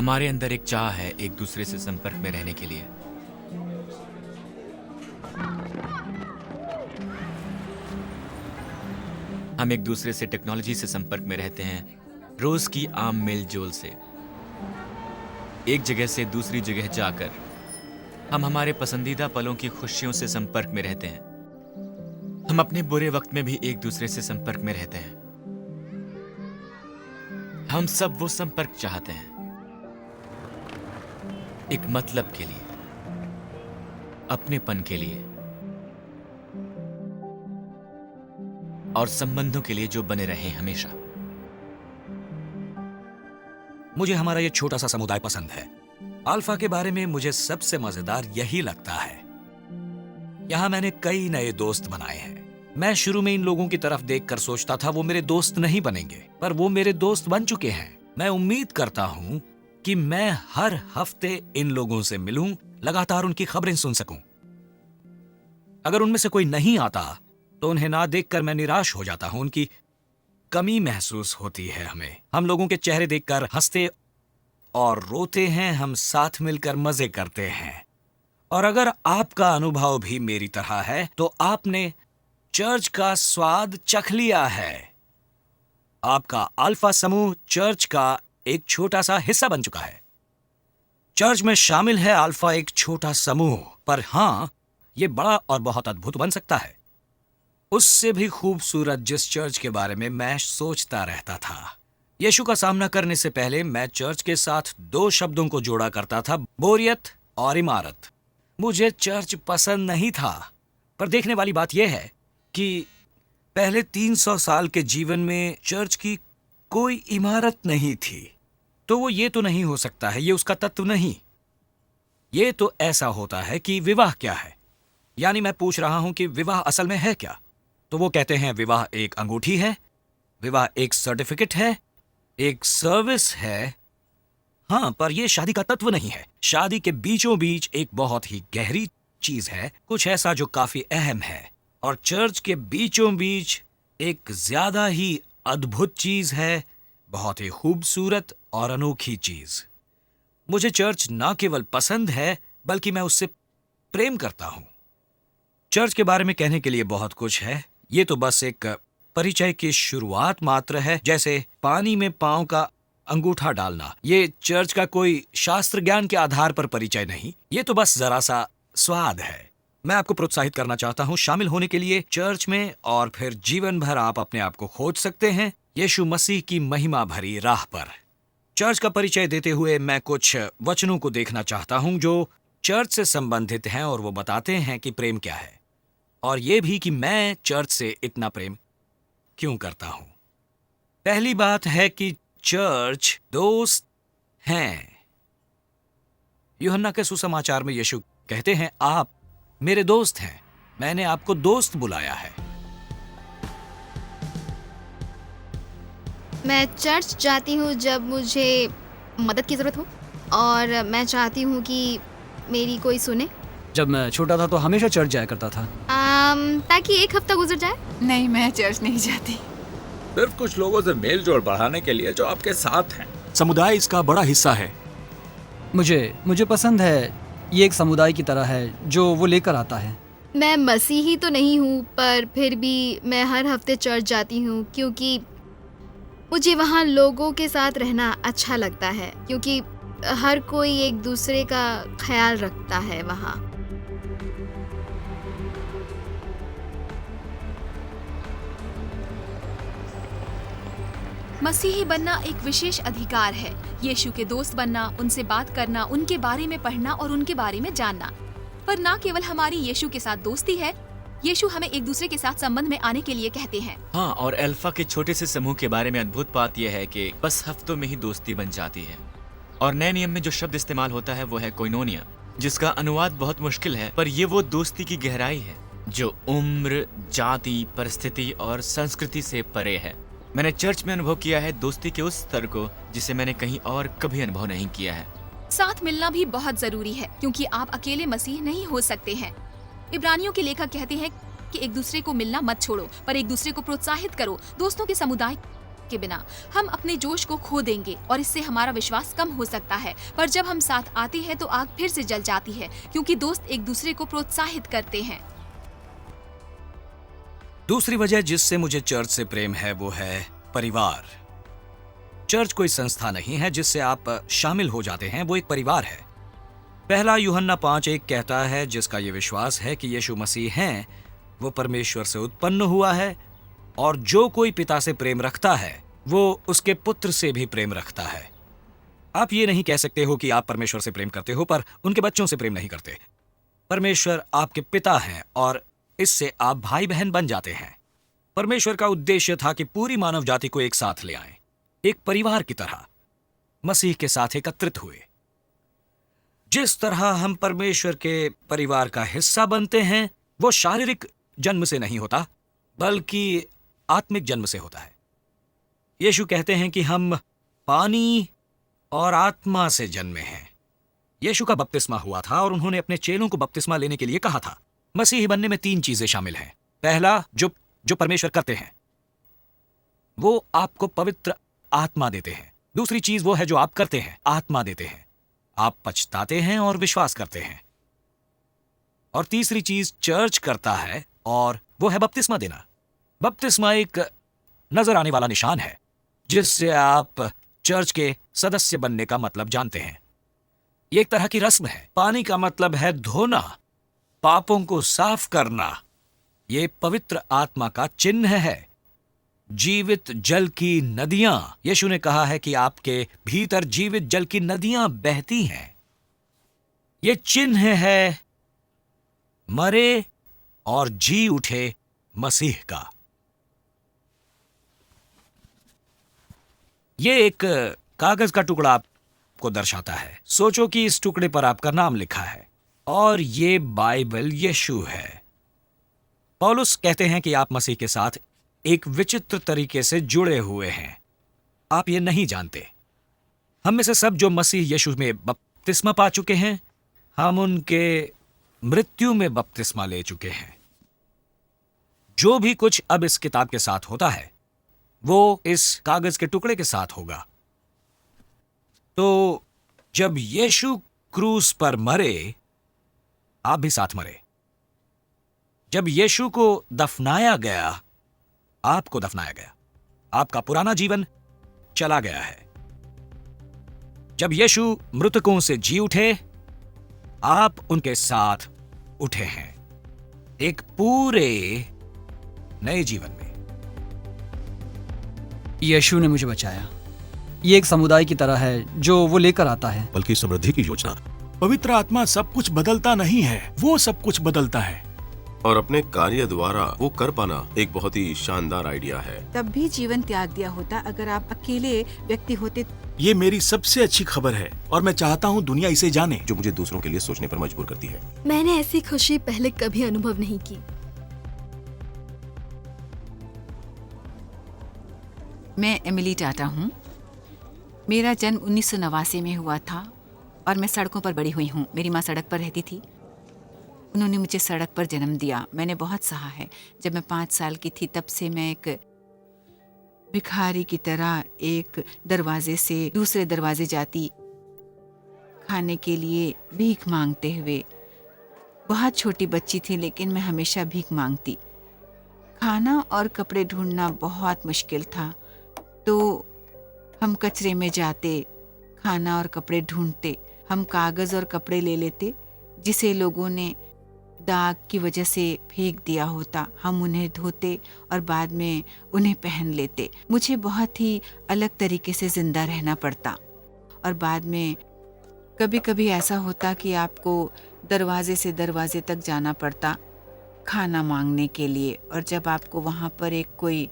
हमारे अंदर एक चाह है एक दूसरे से संपर्क में रहने के लिए। हम एक दूसरे से टेक्नोलॉजी से संपर्क में रहते हैं, रोज की आम मेल जोल से। एक जगह से दूसरी जगह जाकर हम हमारे पसंदीदा पलों की खुशियों से संपर्क में रहते हैं। हम अपने बुरे वक्त में भी एक दूसरे से संपर्क में रहते हैं। हम सब वो संपर्क चाहते हैं, एक मतलब के लिए, अपनेपन के लिए और संबंधों के लिए जो बने रहे हमेशा। मुझे हमारा ये छोटा सा समुदाय पसंद है। अल्फा के बारे में मुझे सबसे मजेदार यही लगता है। यहां मैंने कई नए दोस्त बनाए हैं। मैं शुरू में इन लोगों की तरफ देखकर सोचता था वो मेरे दोस्त नहीं बनेंगे, पर वो मेरे दोस्त बन चुके हैं। मैं उम्मीद करता हूं कि मैं हर हफ्ते इन लोगों से मिलूं, लगातार उनकी खबरें सुन सकूं। अगर उनमें से कोई नहीं आता तो उन्हें ना देखकर मैं निराश हो जाता हूं। उनकी कमी महसूस होती है हमें। हम लोगों के चेहरे देखकर हंसते और रोते हैं, हम साथ मिलकर मजे करते हैं। और अगर आपका अनुभव भी मेरी तरह है तो आपने चर्च का स्वाद चख लिया है। आपका अल्फा समूह चर्च का एक छोटा सा हिस्सा बन चुका है। चर्च में शामिल है अल्फा एक छोटा समूह, पर हां, यह बड़ा और बहुत अद्भुत बन सकता है। उससे भी खूबसूरत जिस चर्च के बारे में मैं सोचता रहता था। यीशु का सामना करने से पहले मैं चर्च के साथ दो शब्दों को जोड़ा करता था, बोरियत और इमारत। मुझे चर्च पसंद नहीं था, पर देखने वाली बात यह है कि पहले 300 साल के जीवन में चर्च की कोई इमारत नहीं थी। तो वो ये तो नहीं हो सकता है, ये उसका तत्व नहीं। ये तो ऐसा होता है कि विवाह क्या है। यानी मैं पूछ रहा हूं कि विवाह असल में है क्या। तो वो कहते हैं विवाह एक अंगूठी है, विवाह एक सर्टिफिकेट है, एक सर्विस है। हाँ, पर यह शादी का तत्व नहीं है। शादी के बीचों बीच एक बहुत ही गहरी चीज है, कुछ ऐसा जो काफी अहम है। और चर्च के बीचों बीच एक ज्यादा ही अद्भुत चीज है, बहुत ही खूबसूरत और अनोखी चीज। मुझे चर्च ना केवल पसंद है बल्कि मैं उससे प्रेम करता हूं। चर्च के बारे में कहने के लिए बहुत कुछ है। ये तो बस एक परिचय की शुरुआत मात्र है, जैसे पानी में पांव का अंगूठा डालना। ये चर्च का कोई शास्त्र ज्ञान के आधार पर परिचय नहीं, ये तो बस जरा सा स्वाद है। मैं आपको प्रोत्साहित करना चाहता हूं शामिल होने के लिए चर्च में, और फिर जीवन भर आप अपने आप को खोज सकते हैं यीशु मसीह की महिमा भरी राह पर। चर्च का परिचय देते हुए मैं कुछ वचनों को देखना चाहता हूं जो चर्च से संबंधित हैं, और वो बताते हैं कि प्रेम क्या है, और ये भी कि मैं चर्च से इतना प्रेम क्यों करता हूं। पहली बात है कि चर्च दोस्त हैं। यूहन्ना के सुसमाचार में यीशु कहते हैं, आप मेरे दोस्त हैं, मैंने आपको दोस्त बुलाया है। मैं चर्च जाती हूँ जब मुझे मदद की ज़रूरत हो, और मैं चाहती हूँ कि मेरी कोई सुने। जब मैं छोटा था तो हमेशा चर्च जाया करता था। ताकि एक हफ्ता गुजर जाए। नहीं, मैं चर्च नहीं जाती। सिर्फ कुछ लोगों से मेल जोल बढ़ाने के लिए जो आपके साथ हैं। समुदाय इसका बड़ा हिस्सा है। मुझे पसंद है, ये एक समुदाय की तरह है जो वो लेकर आता है। मैं मसीही तो नहीं हूँ, पर फिर भी मैं हर हफ्ते चर्च जाती हूँ क्योंकि मुझे वहाँ लोगों के साथ रहना अच्छा लगता है, क्योंकि हर कोई एक दूसरे का ख्याल रखता है वहाँ। मसीही बनना एक विशेष अधिकार है। यीशु के दोस्त बनना, उनसे बात करना, उनके बारे में पढ़ना और उनके बारे में जानना। पर ना केवल हमारी यीशु के साथ दोस्ती है, यीशु हमें एक दूसरे के साथ संबंध में आने के लिए कहते हैं। हाँ, और अल्फा के छोटे से समूह के बारे में अद्भुत बात यह है कि बस हफ्तों में ही दोस्ती बन जाती है। और नए नियम में जो शब्द इस्तेमाल होता है वो है कोइनोनिया, जिसका अनुवाद बहुत मुश्किल है, पर ये वो दोस्ती की गहराई है जो उम्र, जाति, परिस्थिति और संस्कृति से परे है। मैंने चर्च में अनुभव किया है दोस्ती के उस स्तर को जिसे मैंने कहीं और कभी अनुभव नहीं किया है। साथ मिलना भी बहुत जरूरी है, क्योंकि आप अकेले मसीह नहीं हो सकते हैं। इब्रानियों के लेखक कहते हैं कि एक दूसरे को मिलना मत छोड़ो, पर एक दूसरे को प्रोत्साहित करो। दोस्तों के समुदाय के बिना हम अपने जोश को खो देंगे और इससे हमारा विश्वास कम हो सकता है। पर जब हम साथ आते हैं तो आग फिर से जल जाती है, क्योंकि दोस्त एक दूसरे को प्रोत्साहित करते हैं। दूसरी वजह जिससे मुझे चर्च से प्रेम है वो है परिवार। चर्च कोई संस्था नहीं है जिससे आप शामिल हो जाते हैं, वो एक परिवार है। पहला यूहन्ना 5:1 कहता है, जिसका ये विश्वास है कि यीशु मसीह हैं, वो परमेश्वर से उत्पन्न हुआ है, और जो कोई पिता से प्रेम रखता है वो उसके पुत्र से भी प्रेम रखता है। आप ये नहीं कह सकते हो कि आप परमेश्वर से प्रेम करते हो पर उनके बच्चों से प्रेम नहीं करते। परमेश्वर आपके पिता हैं और इससे आप भाई बहन बन जाते हैं। परमेश्वर का उद्देश्य था कि पूरी मानव जाति को एक साथ ले आए, एक परिवार की तरह मसीह के साथ एकत्रित हुए। जिस तरह हम परमेश्वर के परिवार का हिस्सा बनते हैं वो शारीरिक जन्म से नहीं होता बल्कि आत्मिक जन्म से होता है। यीशु कहते हैं कि हम पानी और आत्मा से जन्मे हैं। यीशु का बपतिस्मा हुआ था और उन्होंने अपने चेलों को बपतिस्मा लेने के लिए कहा था। मसीही बनने में 3 चीजें शामिल हैं। पहला, जो परमेश्वर करते हैं वो आपको पवित्र आत्मा देते हैं। दूसरी चीज वो है जो आप करते हैं, आत्मा देते हैं। आप पछताते हैं और विश्वास करते हैं। और तीसरी चीज चर्च करता है और वो है बपतिस्मा देना। बपतिस्मा एक नजर आने वाला निशान है जिससे आप चर्च के सदस्य बनने का मतलब जानते हैं। ये एक तरह की रस्म है। पानी का मतलब है धोना, पापों को साफ करना। ये पवित्र आत्मा का चिन्ह है। जीवित जल की नदियां, यीशु ने कहा है कि आपके भीतर जीवित जल की नदियां बहती हैं। ये चिन्ह है मरे और जी उठे मसीह का। ये एक कागज का टुकड़ा आपको दर्शाता है। सोचो कि इस टुकड़े पर आपका नाम लिखा है और ये बाइबल यीशु है। पौलुस कहते हैं कि आप मसीह के साथ एक विचित्र तरीके से जुड़े हुए हैं। आप ये नहीं जानते। हम में से सब जो मसीह यीशु में बपतिस्मा पा चुके हैं, हम उनके मृत्यु में बपतिस्मा ले चुके हैं। जो भी कुछ अब इस किताब के साथ होता है वो इस कागज के टुकड़े के साथ होगा। तो जब यीशु क्रूस पर मरे, आप भी साथ मरे। जब यीशु को दफनाया गया, आपको दफनाया गया। आपका पुराना जीवन चला गया है। जब यीशु मृतकों से जी उठे, आप उनके साथ उठे हैं एक पूरे नए जीवन में। यीशु ने मुझे बचाया। ये एक समुदाय की तरह है जो वो लेकर आता है। बल्कि समृद्धि की योजना। पवित्र आत्मा सब कुछ बदलता नहीं है, वो सब कुछ बदलता है। और अपने कार्य द्वारा वो कर पाना एक बहुत ही शानदार आइडिया है। तब भी जीवन त्याग दिया होता अगर आप अकेले व्यक्ति होते। ये मेरी सबसे अच्छी खबर है और मैं चाहता हूँ दुनिया इसे जाने। जो मुझे दूसरों के लिए सोचने पर मजबूर करती है। मैंने ऐसी खुशी पहले कभी अनुभव नहीं की। मैं एमिली टाटा हूँ। मेरा जन्म 1989 में हुआ था और मैं सड़कों पर बड़ी हुई हूँ। मेरी माँ सड़क पर रहती थी। उन्होंने मुझे सड़क पर जन्म दिया। मैंने बहुत सहा है। जब मैं 5 साल की थी तब से मैं एक भिखारी की तरह एक दरवाजे से दूसरे दरवाजे जाती, खाने के लिए भीख मांगते हुए। बहुत छोटी बच्ची थी लेकिन मैं हमेशा भीख मांगती। खाना और कपड़े ढूंढना बहुत मुश्किल था, तो हम कचरे में जाते, खाना और कपड़े ढूंढते। हम कागज़ और कपड़े ले लेते जिसे लोगों ने दाग की वजह से फेंक दिया होता। हम उन्हें धोते और बाद में उन्हें पहन लेते। मुझे बहुत ही अलग तरीके से जिंदा रहना पड़ता। और बाद में कभी कभी ऐसा होता कि आपको दरवाजे से दरवाजे तक जाना पड़ता खाना मांगने के लिए। और जब आपको वहाँ पर एक कोई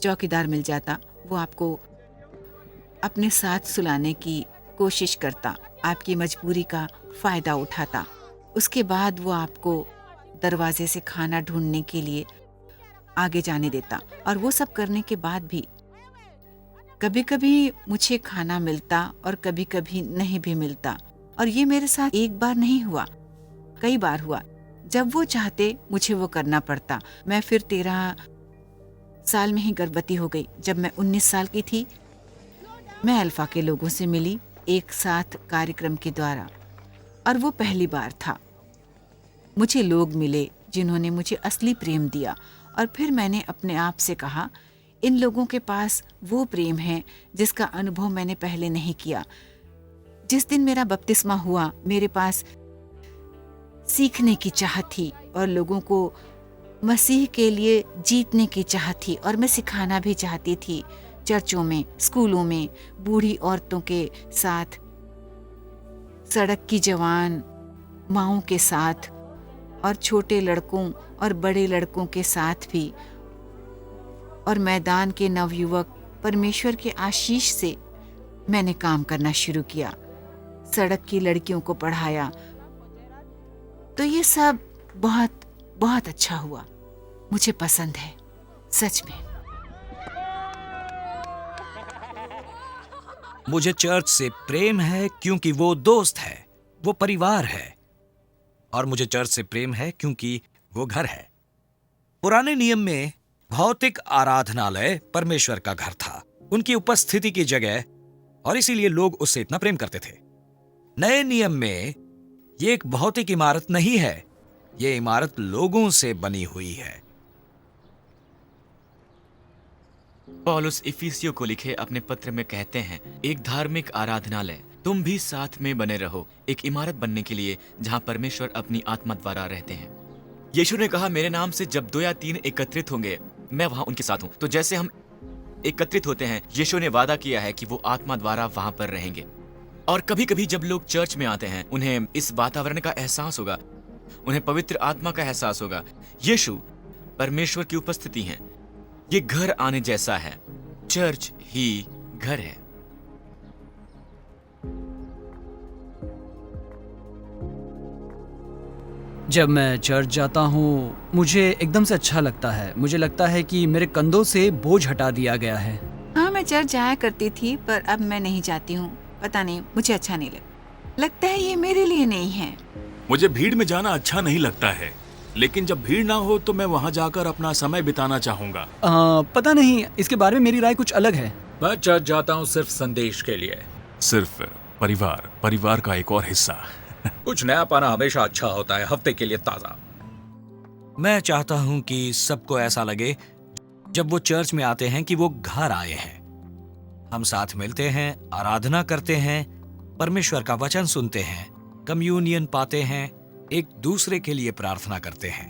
चौकीदार मिल जाता, वो आपको अपने साथ सुलाने की कोशिश करता, आपकी मजबूरी का फ़ायदा उठाता। उसके बाद वो आपको दरवाजे से खाना ढूंढने के लिए आगे जाने देता। और वो सब करने के बाद भी कभी कभी मुझे खाना मिलता और कभी कभी नहीं भी मिलता। और ये मेरे साथ एक बार नहीं हुआ, कई बार हुआ। जब वो चाहते मुझे वो करना पड़ता। मैं फिर 13 साल में ही गर्भवती हो गई। जब मैं 19 साल की थी, मैं अल्फा के लोगों से मिली एक साथ कार्यक्रम के द्वारा, और वो पहली बार था। मुझे लोग मिले जिन्होंने मुझे असली प्रेम दिया, और फिर मैंने अपने आप से कहा, इन लोगों के पास वो प्रेम है जिसका अनुभव मैंने पहले नहीं किया। जिस दिन मेरा बपतिस्मा हुआ, मेरे पास सीखने की चाह थी और लोगों को मसीह के लिए जीतने की चाह थी, और मैं सिखाना भी चाहती थी। चर्चों में, स्कूलों में, बूढ़ी औरतों के साथ, सड़क की जवान माँओं के साथ, और छोटे लड़कों और बड़े लड़कों के साथ भी, और मैदान के नवयुवक। परमेश्वर के आशीष से मैंने काम करना शुरू किया, सड़क की लड़कियों को पढ़ाया। तो ये सब बहुत बहुत अच्छा हुआ। मुझे पसंद है, सच में। मुझे चर्च से प्रेम है क्योंकि वो दोस्त है, वो परिवार है, और मुझे चर्च से प्रेम है क्योंकि वो घर है। पुराने नियम में भौतिक आराधनालय परमेश्वर का घर था, उनकी उपस्थिति की जगह, और इसीलिए लोग उससे इतना प्रेम करते थे। नए नियम में ये एक भौतिक इमारत नहीं है, ये इमारत लोगों से बनी हुई है। पौलुस इफिसियों को लिखे अपने पत्र में कहते हैं, एक धार्मिक आराधनालय, तुम भी साथ में बने रहो, एक इमारत बनने के लिए जहां परमेश्वर अपनी आत्मा द्वारा रहते हैं। यीशु ने कहा, मेरे नाम से जब 2 या 3 एकत्रित होंगे, मैं वहां उनके साथ हूं। तो जैसे हम एकत्रित होते हैं, यीशु ने वादा किया है कि वो आत्मा द्वारा वहां पर रहेंगे। और कभी कभी जब लोग चर्च में आते हैं, उन्हें इस वातावरण का एहसास होगा, उन्हें पवित्र आत्मा का एहसास होगा। यीशु परमेश्वर की उपस्थिति है, ये घर आने जैसा है। चर्च ही घर है। जब मैं चर्च जाता हूँ, मुझे एकदम से अच्छा लगता है। मुझे लगता है कि मेरे कंधों से बोझ हटा दिया गया है। हाँ, मैं चर्च जाया करती थी, पर अब मैं नहीं जाती हूँ। पता नहीं, मुझे अच्छा नहीं लगता है, ये मेरे लिए नहीं है। मुझे भीड़ में जाना अच्छा नहीं लगता है, लेकिन जब भीड़ ना हो तो मैं वहाँ जाकर अपना समय बिताना चाहूँगा। पता नहीं, इसके बारे में मेरी राय कुछ अलग है। मैं चर्च जाता हूँ सिर्फ संदेश के लिए। सिर्फ परिवार का एक और हिस्सा। कुछ नया पाना हमेशा अच्छा होता है, हफ्ते के लिए ताजा। मैं चाहता हूं कि सबको ऐसा लगे जब वो चर्च में आते हैं कि वो घर आए हैं। हम साथ मिलते हैं, आराधना करते हैं, परमेश्वर का वचन सुनते हैं, कम्युनियन पाते हैं, एक दूसरे के लिए प्रार्थना करते हैं।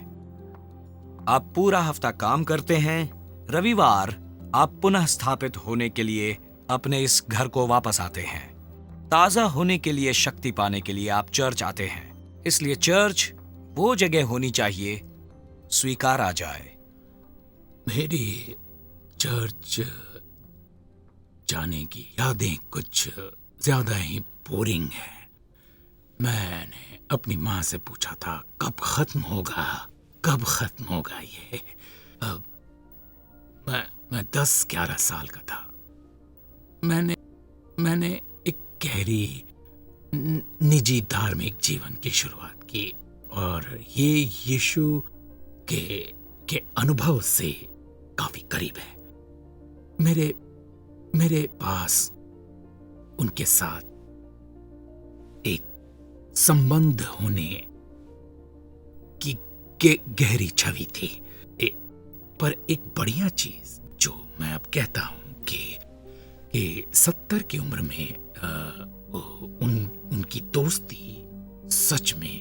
आप पूरा हफ्ता काम करते हैं, रविवार आप पुनः स्थापित होने के लिए अपने इस घर को वापस आते हैं। ताजा होने के लिए, शक्ति पाने के लिए आप चर्च आते हैं। इसलिए चर्च वो जगह होनी चाहिए स्वीकारा जाए। मेरी चर्च जाने की यादें कुछ ज्यादा ही बोरिंग है। मैंने अपनी माँ से पूछा था, कब खत्म होगा ये। अब मैं 10-11 साल का था। मैंने एक गहरी निजी धार्मिक जीवन की शुरुआत की, और ये यीशु के अनुभव से काफी करीब है। मेरे पास उनके साथ एक संबंध होने की गहरी छवि थी। पर एक बढ़िया चीज जो मैं अब कहता हूं कि 70 की उम्र में उनकी दोस्ती सच में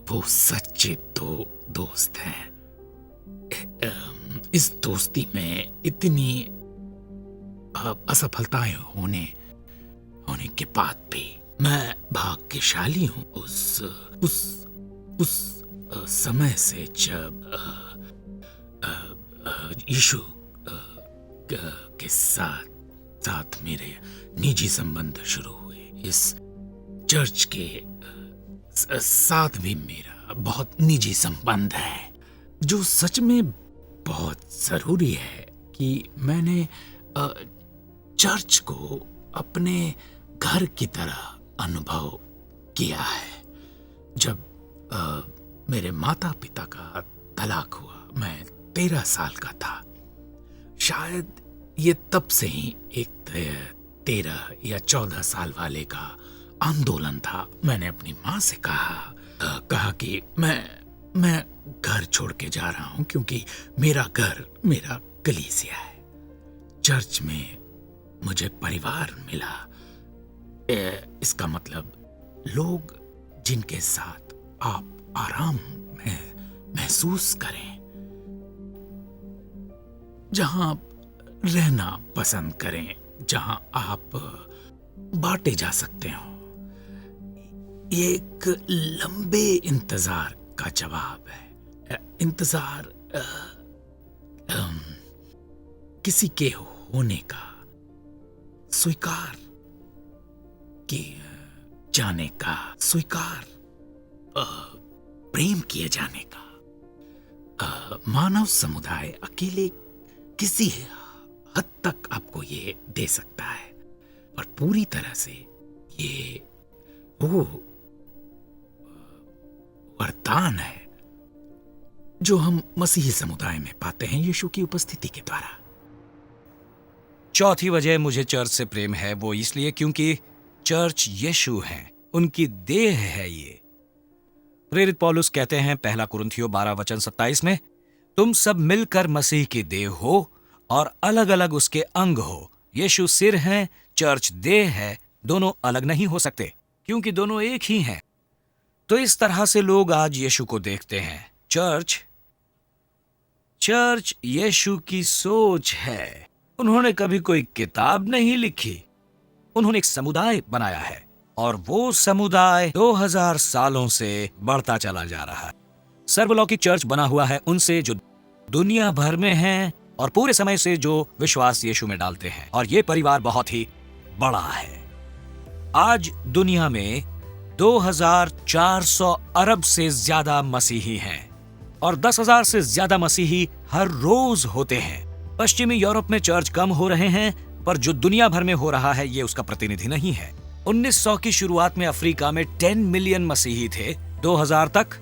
वो सच्चे दोस्त हैं। इस दोस्ती में इतनी असफलताएं होने के बाद भी मैं भाग्यशाली हूं उस समय से जब यीशु के साथ मेरे निजी संबंध शुरू हुए। इस चर्च के साथ भी मेरा बहुत निजी संबंध है, जो सच में बहुत जरूरी है कि मैंने चर्च को अपने घर की तरह अनुभव किया है। जब मेरे माता पिता का तलाक हुआ मैं 13 साल का था। शायद ये तब से ही एक 13 या 14 साल वाले का आंदोलन था। मैंने अपनी माँ से कहा कि मैं घर छोड़ के जा रहा हूं, क्योंकि मेरा घर मेरा कलीसिया है। चर्च में मुझे परिवार मिला। इसका मतलब लोग जिनके साथ आप आराम में महसूस करें, जहां आप रहना पसंद करें, जहां आप बांटे जा सकते हो। ये एक लंबे इंतजार का जवाब है। इंतजार किसी के होने का, स्वीकार किए जाने का, स्वीकार प्रेम किए जाने का। मानव समुदाय अकेले किसी हद तक आपको ये दे सकता है, और पूरी तरह से ये वो वरदान है जो हम मसीही समुदाय में पाते हैं यीशु की उपस्थिति के द्वारा। चौथी वजह मुझे चर्च से प्रेम है, वो इसलिए क्योंकि चर्च यीशु हैं, उनकी देह है ये। प्रेरित पौलुस कहते हैं पहला कुरिन्थियों 12:27 में, तुम सब मिलकर मसीह की देह हो और अलग अलग उसके अंग हो। यीशु सिर है, चर्च देह है, दोनों अलग नहीं हो सकते क्योंकि दोनों एक ही हैं। तो इस तरह से लोग आज यीशु को देखते हैं। चर्च यीशु की सोच है। उन्होंने कभी कोई किताब नहीं लिखी, उन्होंने एक समुदाय बनाया है, और वो समुदाय 2000 सालों से बढ़ता चला जा रहा है। सर्वलौकिक चर्च बना हुआ है उनसे जो दुनिया भर में हैं और पूरे समय से जो विश्वास यीशु में डालते हैं, और ये परिवार बहुत ही बड़ा है। आज दुनिया में 2400 अरब से ज्यादा मसीही हैं और 10,000 से ज्यादा मसीही हर रोज होते हैं। पश्चिमी यूरोप में चर्च कम हो रहे हैं, पर जो दुनिया भर में हो रहा है ये उसका प्रतिनिधि नहीं है। 1900 की शुरुआत में अफ्रीका में 10 मिलियन मसीही थे। 2000 तक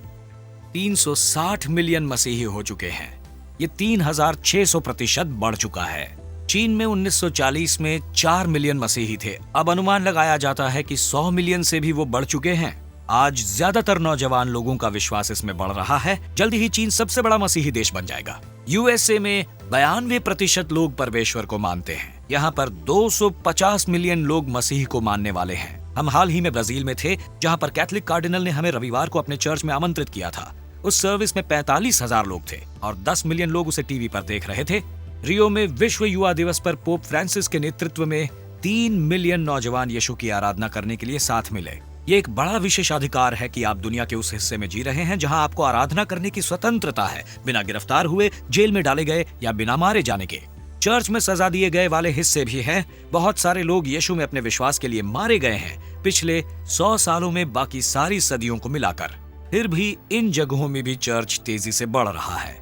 360 मिलियन मसीही हो चुके हैं। ये 3600% बढ़ चुका है। चीन में 1940 में 4 मिलियन मसीही थे। अब अनुमान लगाया जाता है कि 100 मिलियन से भी वो बढ़ चुके हैं। आज ज्यादातर नौजवान लोगों का विश्वास इसमें बढ़ रहा है। जल्दी ही चीन सबसे बड़ा मसीही देश बन जाएगा। यूएसए में 92% लोग परमेश्वर को मानते हैं। यहाँ पर 250 मिलियन लोग मसीह को मानने वाले हैं। हम हाल ही में ब्राजील में थे, जहाँ पर कैथोलिक कार्डिनल ने हमें रविवार को अपने चर्च में आमंत्रित किया था। उस सर्विस में 45,000 लोग थे और 10 मिलियन लोग उसे टीवी पर देख रहे थे। रियो में विश्व युवा दिवस पर पोप फ्रांसिस के नेतृत्व में 3 मिलियन नौजवान यीशु की आराधना करने के लिए साथ मिले। ये एक बड़ा विशेषाधिकार है कि आप दुनिया के उस हिस्से में जी रहे हैं जहां आपको आराधना करने की स्वतंत्रता है, बिना गिरफ्तार हुए, जेल में डाले गए या बिना मारे जाने के। चर्च में सजा दिए गए वाले हिस्से भी हैं। बहुत सारे लोग यीशु में अपने विश्वास के लिए मारे गए हैं पिछले 100 सालों में, बाकी सारी सदियों को मिलाकर। फिर भी इन जगहों में भी चर्च तेजी से बढ़ रहा है।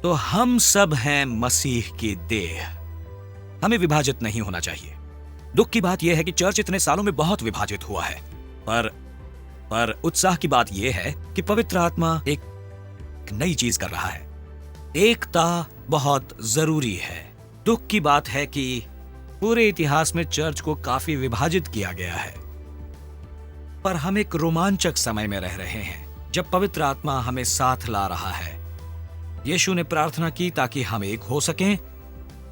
तो हम सब हैं मसीह की देह। हमें विभाजित नहीं होना चाहिए। दुख की बात यह है कि चर्च इतने सालों में बहुत विभाजित हुआ है, पर उत्साह की बात यह है कि पवित्र आत्मा एक नई चीज कर रहा है। एकता बहुत जरूरी है। दुख की बात है कि पूरे इतिहास में चर्च को काफी विभाजित किया गया है, पर हम एक रोमांचक समय में रह रहे हैं जब पवित्र आत्मा हमें साथ ला रहा है। यीशु ने प्रार्थना की ताकि हम एक हो सकें,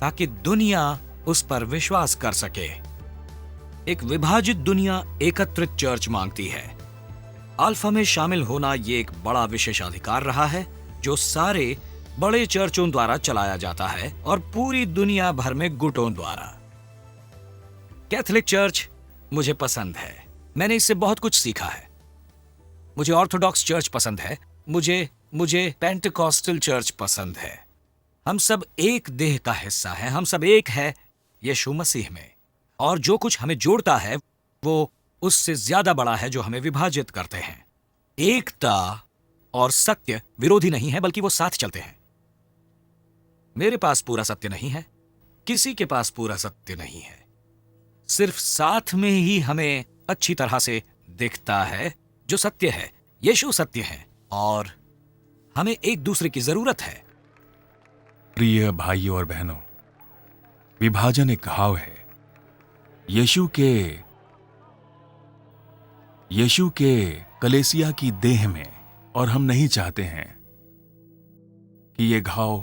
ताकि दुनिया उस पर विश्वास कर सके। एक विभाजित दुनिया एकत्रित चर्च मांगती है। अल्फा में शामिल होना ये एक बड़ा विशेषाधिकार रहा है जो सारे बड़े चर्चों द्वारा चलाया जाता है और पूरी दुनिया भर में गुटों द्वारा। कैथोलिक चर्च मुझे पसंद है। मैंने इससे बहुत कुछ सीखा है। मुझे ऑर्थोडॉक्स चर्च पसंद है। मुझे पेंटेकॉस्टल चर्च पसंद है। हम सब एक देह का हिस्सा हैं। हम सब एक है यीशु मसीह में, और जो कुछ हमें जोड़ता है वो उससे ज्यादा बड़ा है जो हमें विभाजित करते हैं। एकता और सत्य विरोधी नहीं है, बल्कि वो साथ चलते हैं। मेरे पास पूरा सत्य नहीं है, किसी के पास पूरा सत्य नहीं है। सिर्फ साथ में ही हमें अच्छी तरह से दिखता है जो सत्य है। यीशु सत्य है और हमें एक दूसरे की जरूरत है। प्रिय भाइयों और बहनों, विभाजन एक घाव है। यीशु के कलेसिया की देह में, और हम नहीं चाहते हैं कि ये घाव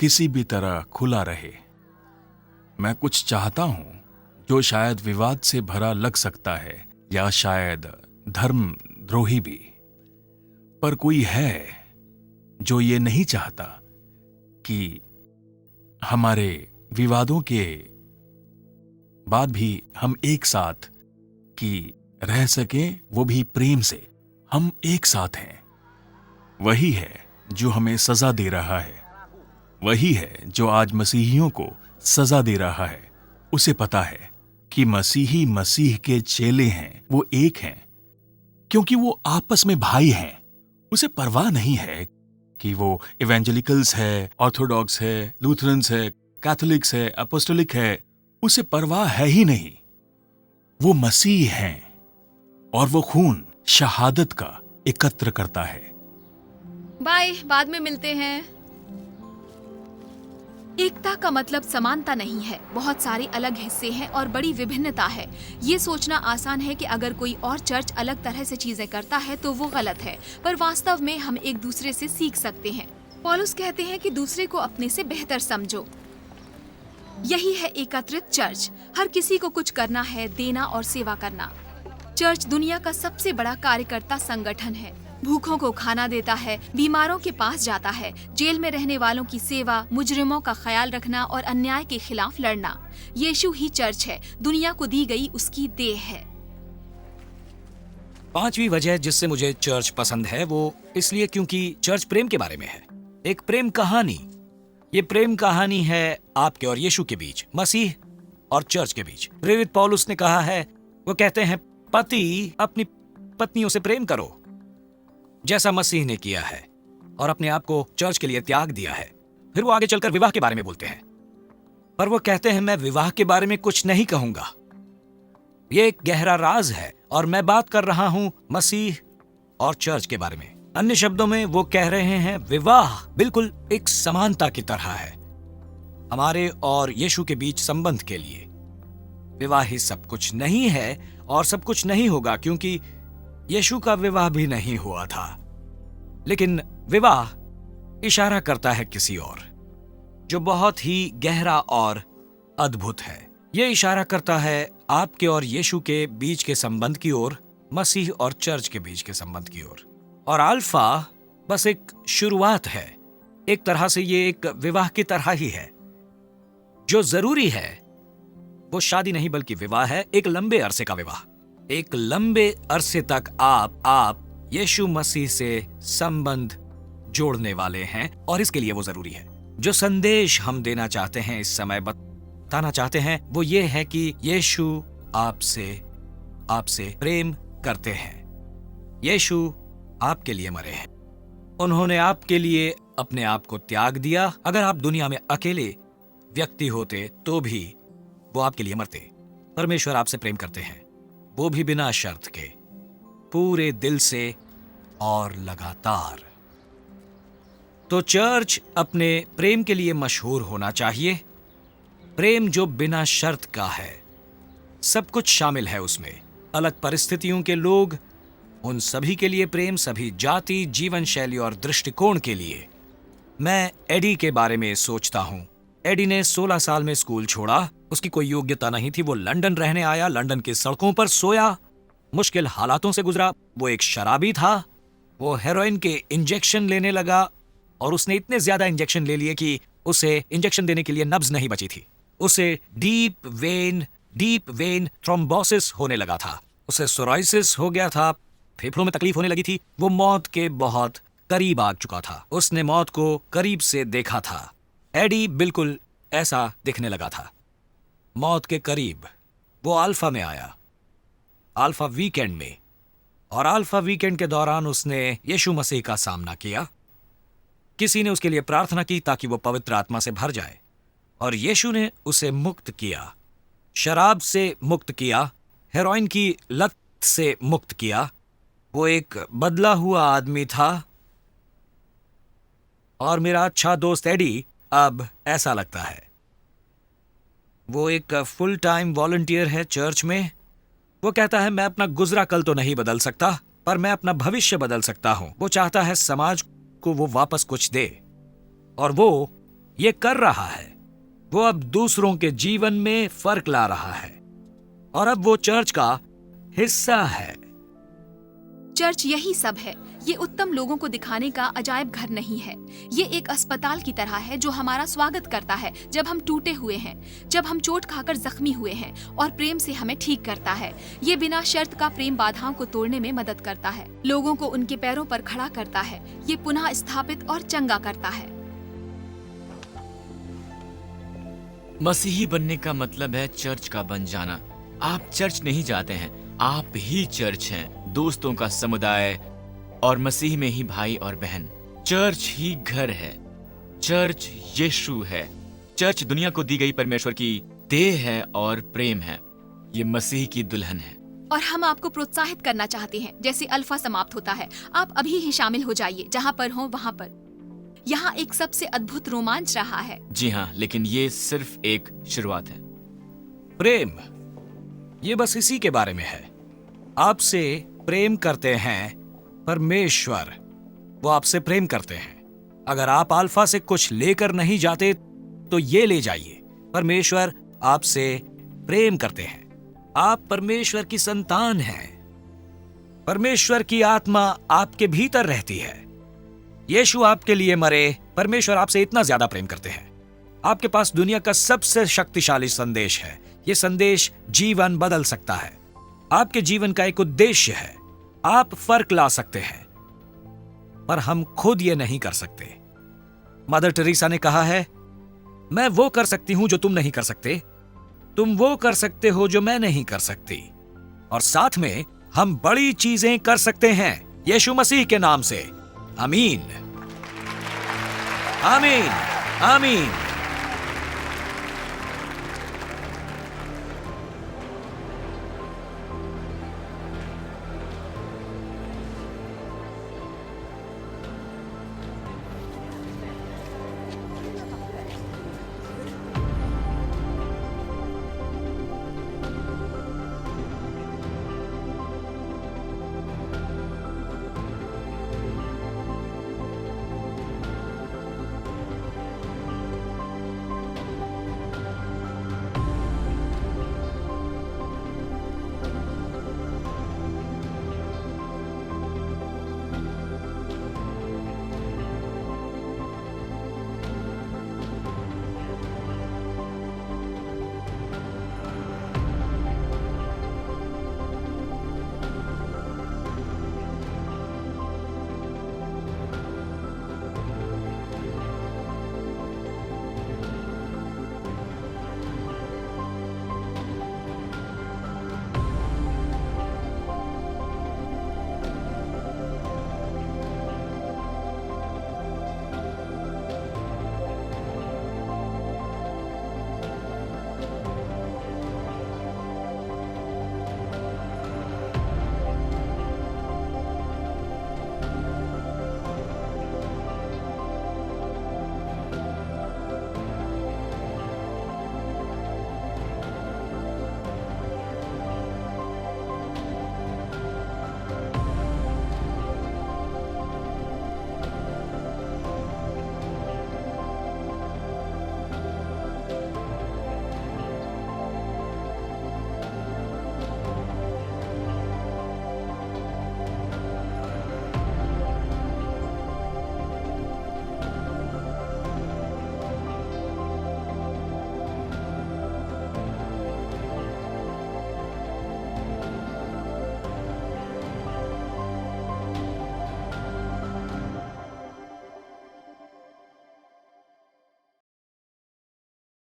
किसी भी तरह खुला रहे। मैं कुछ चाहता हूं जो शायद विवाद से भरा लग सकता है या शायद धर्मद्रोही भी, पर कोई है जो ये नहीं चाहता कि हमारे विवादों के बाद भी हम एक साथ की रह सकें, वो भी प्रेम से। हम एक साथ हैं। वही है जो हमें सजा दे रहा है, वही है जो आज मसीहियों को सजा दे रहा है। उसे पता है कि मसीही मसीह के चेले हैं, वो एक हैं क्योंकि वो आपस में भाई हैं। उसे परवाह नहीं है कि वो इवेंजेलिकल्स है, ऑर्थोडॉक्स है, लूथरन्स है, कैथोलिक्स है, अपोस्टोलिक है। उसे परवाह है ही नहीं। वो मसीह हैं और वो खून शहादत का एकत्र करता है। बाय, बाद में मिलते हैं। एकता का मतलब समानता नहीं है। बहुत सारे अलग हिस्से हैं और बड़ी विभिन्नता है। ये सोचना आसान है कि अगर कोई और चर्च अलग तरह से चीजें करता है तो वो गलत है, पर वास्तव में हम एक दूसरे से सीख सकते हैं। पौलुस कहते हैं कि दूसरे को अपने से बेहतर समझो। यही है एकत्रित चर्च। हर किसी को कुछ करना है, देना और सेवा करना। चर्च दुनिया का सबसे बड़ा कार्यकर्ता संगठन है। भूखों को खाना देता है, बीमारों के पास जाता है, जेल में रहने वालों की सेवा, मुजरिमों का ख्याल रखना और अन्याय के खिलाफ लड़ना। यीशु ही चर्च है, दुनिया को दी गई उसकी देह है। पांचवी वजह जिससे मुझे चर्च पसंद है वो इसलिए क्योंकि चर्च प्रेम के बारे में है। एक प्रेम कहानी। ये प्रेम कहानी है आपके और यीशु के बीच, मसीह और चर्च के बीच। प्रेरित पौलुस ने कहा है, वो कहते हैं, पति अपनी पत्नियों से प्रेम करो जैसा मसीह ने किया है और अपने आप को चर्च के लिए त्याग दिया है। फिर वो आगे चलकर विवाह के बारे में बोलते हैं, पर वो कहते हैं, मैं विवाह के बारे में कुछ नहीं कहूंगा। ये एक गहरा राज है और मैं बात कर रहा हूं मसीह और चर्च के बारे में। अन्य शब्दों में वो कह रहे हैं, विवाह बिल्कुल एक समानता की तरह है हमारे और यीशु के बीच संबंध के लिए। विवाह ही सब कुछ नहीं है और सब कुछ नहीं होगा, क्योंकि यीशु का विवाह भी नहीं हुआ था। लेकिन विवाह इशारा करता है किसी और, जो बहुत ही गहरा और अद्भुत है। यह इशारा करता है आपके और यीशु के बीच के संबंध की ओर, मसीह और चर्च के बीच के संबंध की ओर। और अल्फा बस एक शुरुआत है। एक तरह से ये एक विवाह की तरह ही है। जो जरूरी है वो शादी नहीं बल्कि विवाह है, एक लंबे अरसे का विवाह। एक लंबे अरसे तक आप यीशु मसीह से संबंध जोड़ने वाले हैं और इसके लिए वो जरूरी है। जो संदेश हम देना चाहते हैं, इस समय बताना चाहते हैं, वो ये है कि यीशु आपसे प्रेम करते हैं। यीशु आपके लिए मरे हैं। उन्होंने आपके लिए अपने आप को त्याग दिया। अगर आप दुनिया में अकेले व्यक्ति होते तो भी वो आपके लिए मरते। परमेश्वर आपसे प्रेम करते हैं, वो भी बिना शर्त के, पूरे दिल से और लगातार। तो चर्च अपने प्रेम के लिए मशहूर होना चाहिए। प्रेम जो बिना शर्त का है, सब कुछ शामिल है उसमें। अलग परिस्थितियों के लोग, उन सभी के लिए प्रेम, सभी जाति, जीवन शैली और दृष्टिकोण के लिए। मैं एडी के बारे में सोचता हूं। एडी ने 16 साल में स्कूल छोड़ा। उसकी कोई योग्यता नहीं थी। वो लंदन रहने आया, लंदन की सड़कों पर सोया, मुश्किल हालातों से गुजरा। वो एक शराबी था। वो हेरोइन के इंजेक्शन लेने लगा और उसने इतने ज्यादा इंजेक्शन ले लिए कि उसे इंजेक्शन देने के लिए नब्ज नहीं बची थी। उसे डीप वेन थ्रोम्बोसिस होने लगा था। उसे सोराइसिस हो गया था। फेफड़ों में तकलीफ होने लगी थी। वो मौत के बहुत करीब आ चुका था। उसने मौत को करीब से देखा था। एडी बिल्कुल ऐसा दिखने लगा था, मौत के करीब। वो अल्फा में आया, अल्फा वीकेंड में, और अल्फा वीकेंड के दौरान उसने यीशु मसीह का सामना किया। किसी ने उसके लिए प्रार्थना की ताकि वो पवित्र आत्मा से भर जाए, और यीशु ने उसे मुक्त किया, शराब से मुक्त किया, हेरोइन की लत से मुक्त किया। वो एक बदला हुआ आदमी था। और मेरा अच्छा दोस्त एडी अब ऐसा लगता है। वो एक फुल टाइम वॉलंटियर है चर्च में। वो कहता है मैं अपना गुजरा कल तो नहीं बदल सकता, पर मैं अपना भविष्य बदल सकता हूं। वो चाहता है समाज को वो वापस कुछ दे, और वो ये कर रहा है। वो अब दूसरों के जीवन में फर्क ला रहा है, और अब वो चर्च का हिस्सा है। चर्च यही सब है। ये उत्तम लोगों को दिखाने का अजायब घर नहीं है। ये एक अस्पताल की तरह है जो हमारा स्वागत करता है जब हम टूटे हुए हैं, जब हम चोट खाकर जख्मी हुए हैं, और प्रेम से हमें ठीक करता है। ये बिना शर्त का प्रेम बाधाओं को तोड़ने में मदद करता है, लोगों को उनके पैरों पर खड़ा करता है। ये पुनः स्थापित और चंगा करता है। मसीही बनने का मतलब है चर्च का बन जाना। आप चर्च नहीं जाते हैं, आप ही चर्च हैं, दोस्तों का समुदाय और मसीह में ही भाई और बहन। चर्च ही घर है। चर्च यीशु है। चर्च दुनिया को दी गई परमेश्वर की देह है और प्रेम है। ये मसीह की दुल्हन है। और हम आपको प्रोत्साहित करना चाहते हैं। जैसे अल्फा समाप्त होता है, आप अभी ही शामिल हो जाइए, जहाँ पर हो वहाँ पर। यहाँ एक सबसे अद्भुत रोमांच रहा है। जी हाँ, लेकिन ये सिर्फ एक शुरुआत है। प्रेम, ये बस इसी के बारे में है। आपसे प्रेम करते हैं परमेश्वर, वो आपसे प्रेम करते हैं। अगर आप अल्फा से कुछ लेकर नहीं जाते तो ये ले जाइए। परमेश्वर आपसे प्रेम करते हैं। आप परमेश्वर की संतान हैं। परमेश्वर की आत्मा आपके भीतर रहती है। यीशु आपके लिए मरे। परमेश्वर आपसे इतना ज्यादा प्रेम करते हैं। आपके पास दुनिया का सबसे शक्तिशाली संदेश है। यह संदेश जीवन बदल सकता है। आपके जीवन का एक उद्देश्य है। आप फर्क ला सकते हैं, पर हम खुद ये नहीं कर सकते। मदर टेरेसा ने कहा है, मैं वो कर सकती हूं जो तुम नहीं कर सकते, तुम वो कर सकते हो जो मैं नहीं कर सकती, और साथ में हम बड़ी चीजें कर सकते हैं यीशु मसीह के नाम से। आमीन, आमीन, आमीन।